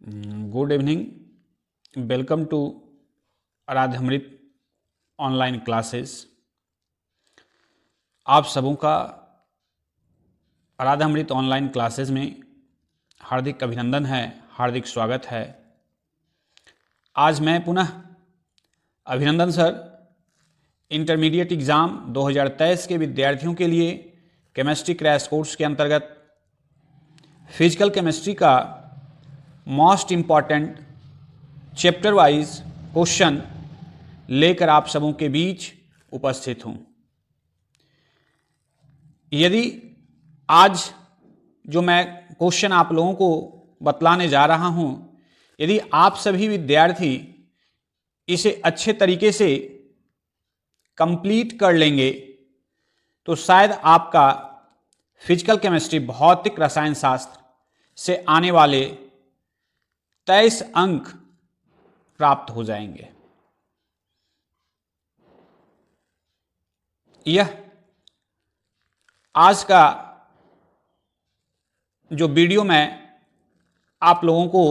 Good evening, welcome to आराध्यामृत online classes. आप सबों का आराध्यामृत ऑनलाइन क्लासेस में हार्दिक अभिनंदन है, हार्दिक स्वागत है। आज मैं पुनः अभिनंदन सर इंटरमीडिएट एग्ज़ाम 2023 के विद्यार्थियों के लिए केमिस्ट्री क्रैश कोर्स के अंतर्गत फिजिकल केमिस्ट्री का most important chapter wise question लेकर आप सबों के बीच उपस्थित हूँ। यदि आज जो मैं क्वेश्चन आप लोगों को बतलाने जा रहा हूँ, यदि आप सभी विद्यार्थी इसे अच्छे तरीके से कंप्लीट कर लेंगे तो शायद आपका फिजिकल केमिस्ट्री भौतिक रसायन शास्त्र से आने वाले 23 अंक प्राप्त हो जाएंगे। यह आज का जो वीडियो मैं आप लोगों को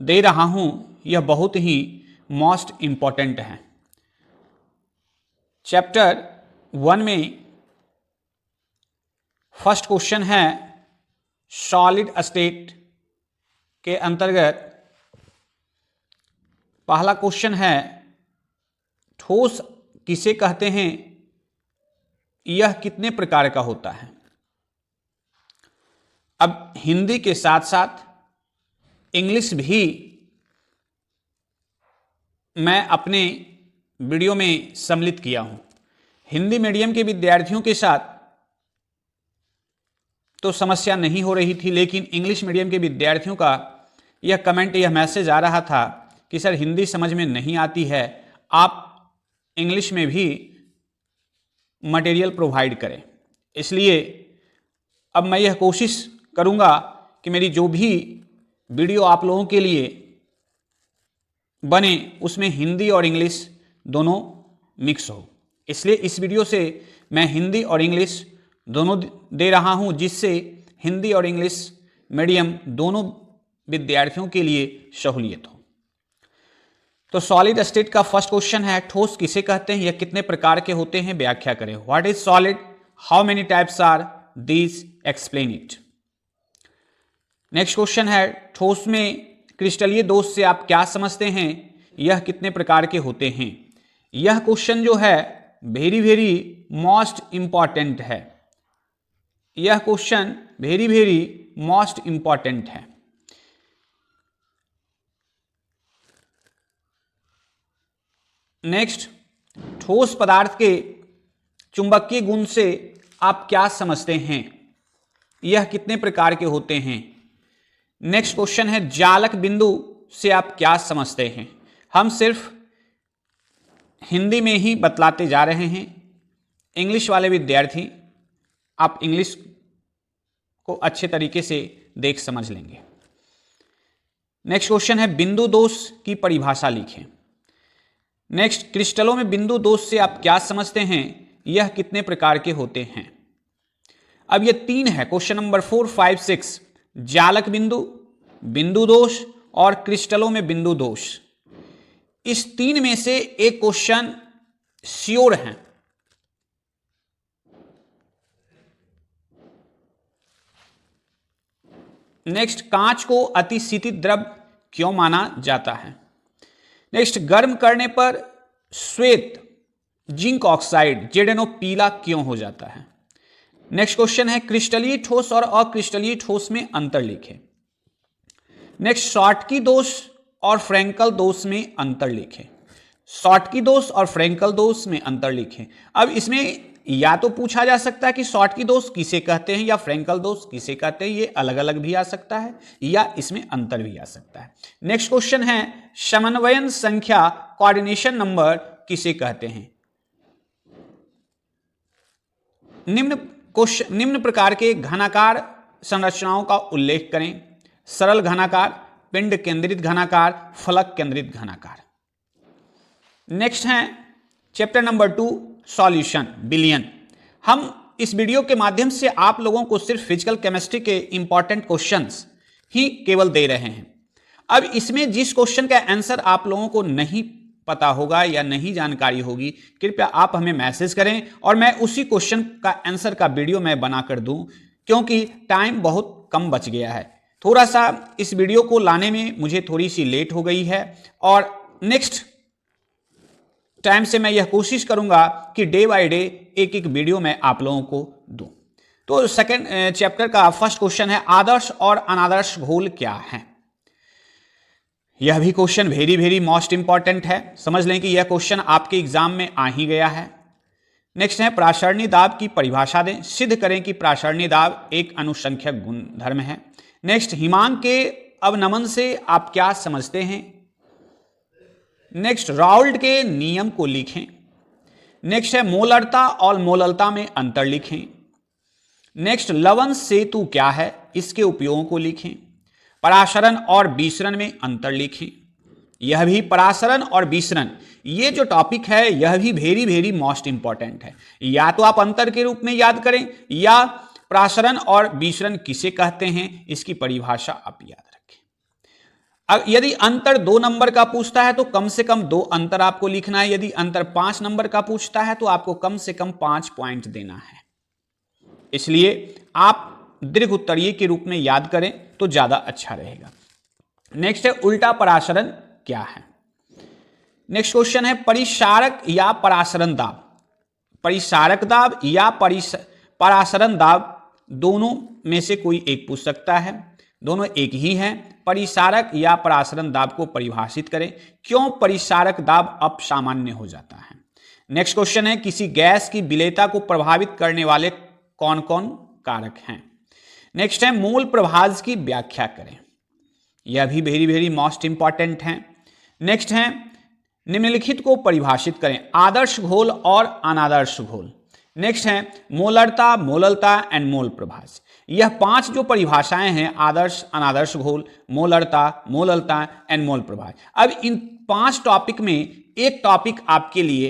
दे रहा हूं, यह बहुत ही मोस्ट इम्पॉर्टेंट है। चैप्टर 1 में फर्स्ट क्वेश्चन है सॉलिड स्टेट के अंतर्गत पहला क्वेश्चन है ठोस किसे कहते हैं, यह कितने प्रकार का होता है। अब हिंदी के साथ साथ इंग्लिश भी मैं अपने वीडियो में सम्मिलित किया हूं। हिंदी मीडियम के विद्यार्थियों के साथ तो समस्या नहीं हो रही थी, लेकिन इंग्लिश मीडियम के विद्यार्थियों का यह कमेंट, यह मैसेज आ रहा था कि सर हिंदी समझ में नहीं आती है, आप इंग्लिश में भी मटेरियल प्रोवाइड करें। इसलिए अब मैं यह कोशिश करूंगा कि मेरी जो भी वीडियो आप लोगों के लिए बने उसमें हिंदी और इंग्लिश दोनों मिक्स हो। इसलिए इस वीडियो से मैं हिंदी और इंग्लिश दोनों दे रहा हूं, जिससे हिंदी और इंग्लिश मीडियम दोनों विद्यार्थियों के लिए सहूलियत हो। तो सॉलिड स्टेट का फर्स्ट क्वेश्चन है ठोस किसे कहते हैं, यह कितने प्रकार के होते हैं, व्याख्या करें। What is solid, how many types are these, explain it. Next question है ठोस में क्रिस्टलीय दोष से आप क्या समझते हैं, यह कितने प्रकार के होते हैं। यह क्वेश्चन जो है वेरी मोस्ट इंपॉर्टेंट है। यह क्वेश्चन वेरी मोस्ट इंपॉर्टेंट है। नेक्स्ट, ठोस पदार्थ के चुंबकीय गुण से आप क्या समझते हैं, यह कितने प्रकार के होते हैं। नेक्स्ट क्वेश्चन है जालक बिंदु से आप क्या समझते हैं। हम सिर्फ हिंदी में ही बतलाते जा रहे हैं। इंग्लिश वाले विद्यार्थी आप इंग्लिश को अच्छे तरीके से देख समझ लेंगे। नेक्स्ट क्वेश्चन है बिंदु दोष की परिभाषा लिखें। नेक्स्ट, क्रिस्टलों में बिंदु दोष से आप क्या समझते हैं, यह कितने प्रकार के होते हैं। अब ये 3 है, क्वेश्चन नंबर 4, 5, 6, जालक बिंदु, बिंदु दोष और क्रिस्टलों में बिंदु दोष। इस 3 में से एक क्वेश्चन श्योर है। नेक्स्ट, कांच को अतिशीतित द्रव क्यों माना जाता है। नेक्स्ट, गर्म करने पर श्वेत जिंक ऑक्साइड ZnO पीला क्यों हो जाता है। नेक्स्ट क्वेश्चन है क्रिस्टलीय ठोस और अक्रिस्टलीय ठोस में अंतर लिखें। नेक्स्ट, शॉटकी दोष और फ्रैंकल दोष में अंतर लिखें। शॉटकी दोष और फ्रैंकल दोष में अंतर लिखें। अब इसमें या तो पूछा जा सकता है कि शॉटकी दोष किसे कहते हैं या फ्रैंकल दोष किसे कहते हैं, ये अलग अलग भी आ सकता है या इसमें अंतर भी आ सकता है। नेक्स्ट क्वेश्चन है समन्वयन संख्या कोऑर्डिनेशन नंबर किसे कहते हैं। निम्न प्रकार के घनाकार संरचनाओं का उल्लेख करें। सरल घनाकार, पिंड केंद्रित घनाकार, फलक केंद्रित घनाकार। नेक्स्ट है चैप्टर नंबर 2 सॉल्यूशन विलयन। हम इस वीडियो के माध्यम से आप लोगों को सिर्फ फिजिकल केमिस्ट्री के इंपॉर्टेंट क्वेश्चंस ही केवल दे रहे हैं। अब इसमें जिस क्वेश्चन का आंसर आप लोगों को नहीं पता होगा या नहीं जानकारी होगी, कृपया आप हमें मैसेज करें और मैं उसी क्वेश्चन का आंसर का वीडियो मैं बनाकर दूं, क्योंकि टाइम बहुत कम बच गया है। थोड़ा सा इस वीडियो को लाने में मुझे थोड़ी सी लेट हो गई है और नेक्स्ट टाइम से मैं यह कोशिश करूंगा कि डे बाय डे एक एक वीडियो मैं आप लोगों को दूं। तो सेकंड चैप्टर का फर्स्ट क्वेश्चन है आदर्श और अनादर्श घोल क्या है। यह भी question very very most important है, समझ लें कि यह क्वेश्चन आपके एग्जाम में आ ही गया है। नेक्स्ट है प्रासरणी दाब की परिभाषा दें, सिद्ध करें कि प्रासरणी दाब एक अनुसंख्यक गुणधर्म है। नेक्स्ट हिमांक के अवनमन से आप क्या समझते हैं। नेक्स्ट राउल्ट के नियम को लिखें। नेक्स्ट है मोलरता और मोललता में अंतर लिखें। नेक्स्ट लवण सेतु क्या है, इसके उपयोगों को लिखें। परासरण और विसरण में अंतर लिखें। यह भी परासरण और विसरण ये जो टॉपिक है यह भी वेरी वेरी मोस्ट इंपॉर्टेंट है। या तो आप अंतर के रूप में याद करें या परासरण और विसरण किसे कहते हैं इसकी परिभाषा आप याद रखें। यदि अंतर 2 नंबर का पूछता है तो कम से कम 2 अंतर आपको लिखना है। यदि अंतर 5 नंबर का पूछता है तो आपको कम से कम 5 पॉइंट देना है। इसलिए आप दीर्घ उत्तरीय के रूप में याद करें तो ज्यादा अच्छा रहेगा। नेक्स्ट है उल्टा परासरण क्या है। नेक्स्ट क्वेश्चन है परिसारक या परासरण दाब। परिसारक दाब या परासरण दाब दोनों में से कोई एक पूछ सकता है, दोनों एक ही हैं। परिसारक या परासरण दाब को परिभाषित करें, क्यों परिसारक दाब अपसामान्य हो जाता है। नेक्स्ट क्वेश्चन है किसी गैस की विलेयता को प्रभावित करने वाले कौन कौन कारक हैं। नेक्स्ट है मोल प्रभाज की व्याख्या करें, यह भी वेरी वेरी मोस्ट इंपॉर्टेंट है। नेक्स्ट है निम्नलिखित को परिभाषित करें, आदर्श घोल और अनादर्श घोल। नेक्स्ट है मोलरता, मोललता एंड मोल प्रभाज। यह 5 जो परिभाषाएं हैं आदर्श, अनादर्श घोल, मोलरता, मोललता एंड मोल प्रभाज। अब इन 5 टॉपिक में एक टॉपिक आपके लिए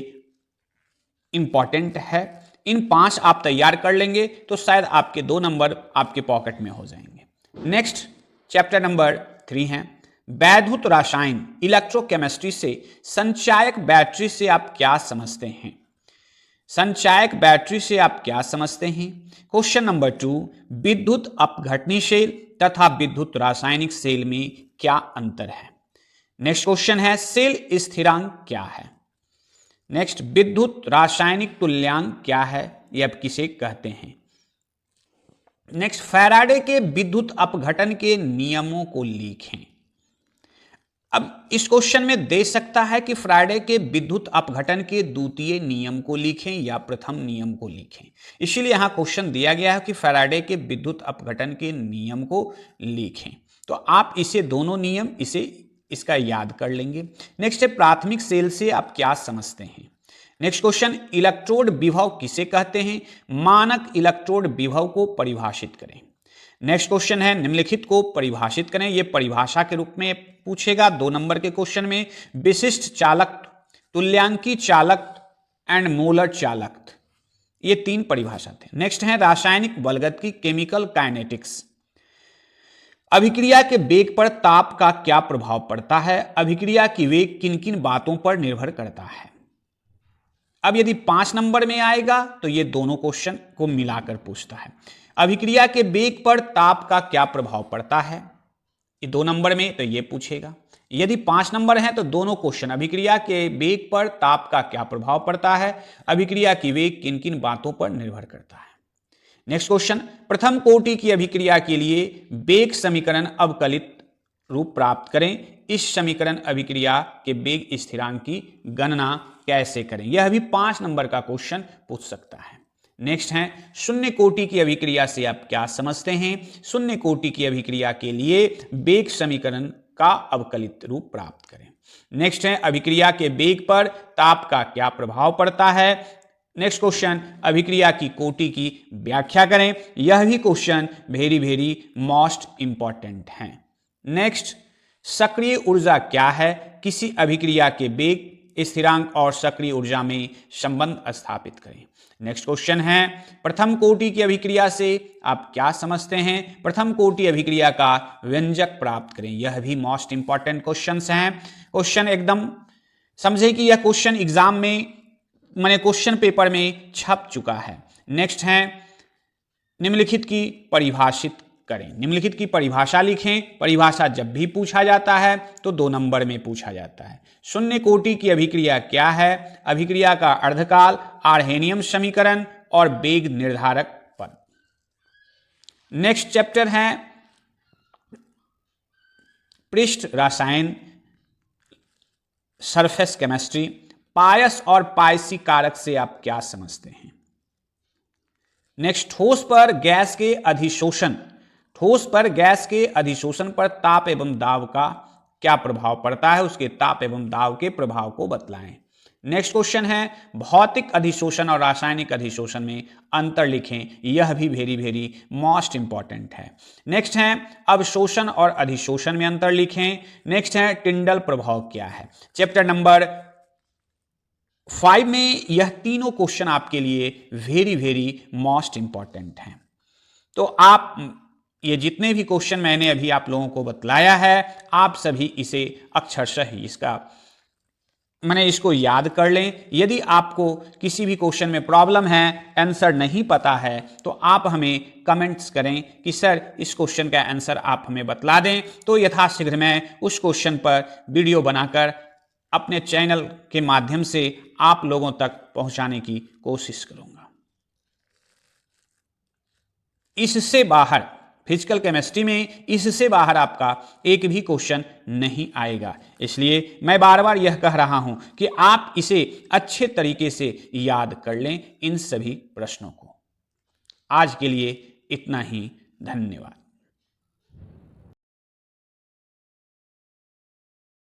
इंपॉर्टेंट है। इन 5 आप तैयार कर लेंगे तो शायद आपके 2 नंबर आपके पॉकेट में हो जाएंगे। नेक्स्ट चैप्टर नंबर 3 है वैद्युत रसायन, इलेक्ट्रोकेमिस्ट्री से संचायक बैटरी से आप क्या समझते हैं। संचायक बैटरी से आप क्या समझते हैं। क्वेश्चन नंबर 2 विद्युत अपघटनी सेल तथा विद्युत रासायनिक सेल में क्या अंतर है। नेक्स्ट क्वेश्चन है सेल स्थिरांक क्या है। नेक्स्ट विद्युत रासायनिक तुल्यांक क्या है, यह आप किसे कहते हैं। नेक्स्ट फैराडे के विद्युत अपघटन के नियमों को लिखें। अब इस क्वेश्चन में दे सकता है कि फैराडे के विद्युत अपघटन के द्वितीय नियम को लिखें या प्रथम नियम को लिखें, इसीलिए यहां क्वेश्चन दिया गया है कि फैराडे के विद्युत अपघटन के नियम को लिखें। तो आप इसे दोनों नियम इसका याद कर लेंगे। नेक्स्ट है प्राथमिक सेल से आप क्या समझते हैं। नेक्स्ट क्वेश्चन इलेक्ट्रोड विभव किसे कहते हैं, मानक इलेक्ट्रोड विभव को परिभाषित करें। नेक्स्ट क्वेश्चन है निम्नलिखित को परिभाषित करें, यह परिभाषा के रूप में पूछेगा 2 नंबर के क्वेश्चन में। विशिष्ट चालक, तुल्यांकी चालक एंड मोलर चालक, ये 3 परिभाषा थे। नेक्स्ट है रासायनिक बलगति, केमिकल काइनेटिक्स। अभिक्रिया के वेग पर ताप का क्या प्रभाव पड़ता है, अभिक्रिया की वेग किन किन बातों पर निर्भर करता है। अब यदि 5 नंबर में आएगा तो ये दोनों क्वेश्चन को मिलाकर पूछता है। अभिक्रिया के वेग पर ताप का क्या प्रभाव पड़ता है, ये 2 नंबर में तो ये पूछेगा। यदि 5 नंबर है तो दोनों क्वेश्चन अभिक्रिया के वेग पर ताप का क्या प्रभाव पड़ता है, अभिक्रिया की वेग किन किन बातों पर निर्भर करता है। नेक्स्ट क्वेश्चन प्रथम कोटि की अभिक्रिया के लिए वेग समीकरण अवकलित रूप प्राप्त करें, इस समीकरण अभिक्रिया के वेग स्थिरांक की गणना कैसे करें, यह भी 5 नंबर का क्वेश्चन पूछ सकता है। नेक्स्ट है शून्य कोटि की अभिक्रिया से आप क्या समझते हैं, शून्य कोटि की अभिक्रिया के लिए वेग समीकरण का अवकलित रूप प्राप्त करें। नेक्स्ट है अभिक्रिया के वेग पर ताप का क्या प्रभाव पड़ता है। नेक्स्ट क्वेश्चन अभिक्रिया की कोटि की व्याख्या करें, यह भी question very very most important है। नेक्स्ट सक्रिय ऊर्जा क्या है, किसी अभिक्रिया के वेग स्थिरांक और सक्रिय ऊर्जा में संबंध स्थापित करें। नेक्स्ट क्वेश्चन है, प्रथम कोटि की अभिक्रिया से आप क्या समझते हैं? प्रथम कोटि अभिक्रिया का व्यंजक प्राप्त करें। यह भी मोस्ट इंपॉर्टेंट क्वेश्चन हैं। क्वेश्चन एकदम समझे कि यह क्वेश्चन एग्जाम में मैंने क्वेश्चन पेपर में छप चुका है। नेक्स्ट है, निम्नलिखित की परिभाषित करें। निम्नलिखित की परिभाषा लिखें। परिभाषा जब भी पूछा जाता है तो 2 नंबर में पूछा जाता है। शून्य कोटि की अभिक्रिया क्या है? अभिक्रिया का अर्धकाल, आर्हेनियम समीकरण और वेग निर्धारक पद। नेक्स्ट चैप्टर है पृष्ठ रसायन, सरफेस केमिस्ट्री। पायस और पायसी कारक से आप क्या समझते हैं? नेक्स्ट, ठोस पर गैस के अधिशोषण, ठोस पर गैस के अधिशोषण पर ताप एवं दाब का क्या प्रभाव पड़ता है? उसके ताप एवं दाब के प्रभाव को बतलाएं। नेक्स्ट क्वेश्चन है, भौतिक अधिशोषण और रासायनिक अधिशोषण में अंतर लिखें। यह भी वेरी मोस्ट इंपॉर्टेंट है। नेक्स्ट है, अवशोषण और अधिशोषण में अंतर लिखें। नेक्स्ट है, टिंडल प्रभाव क्या है? चैप्टर नंबर 5 में यह तीनों क्वेश्चन आपके लिए वेरी मोस्ट इंपॉर्टेंट हैं। तो आप ये जितने भी क्वेश्चन मैंने अभी आप लोगों को बतलाया है, आप सभी इसे अक्षरशः ही इसको याद कर लें। यदि आपको किसी भी क्वेश्चन में प्रॉब्लम है, आंसर नहीं पता है, तो आप हमें कमेंट्स करें कि सर इस क्वेश्चन का आंसर आप हमें बतला दें। तो यथाशीघ्र मैं उस क्वेश्चन पर वीडियो बनाकर अपने चैनल के माध्यम से आप लोगों तक पहुंचाने की कोशिश करूंगा। इससे बाहर फिजिकल केमिस्ट्री में इससे बाहर आपका एक भी क्वेश्चन नहीं आएगा। इसलिए मैं बार बार यह कह रहा हूं कि आप इसे अच्छे तरीके से याद कर लें, इन सभी प्रश्नों को। आज के लिए इतना ही, धन्यवाद।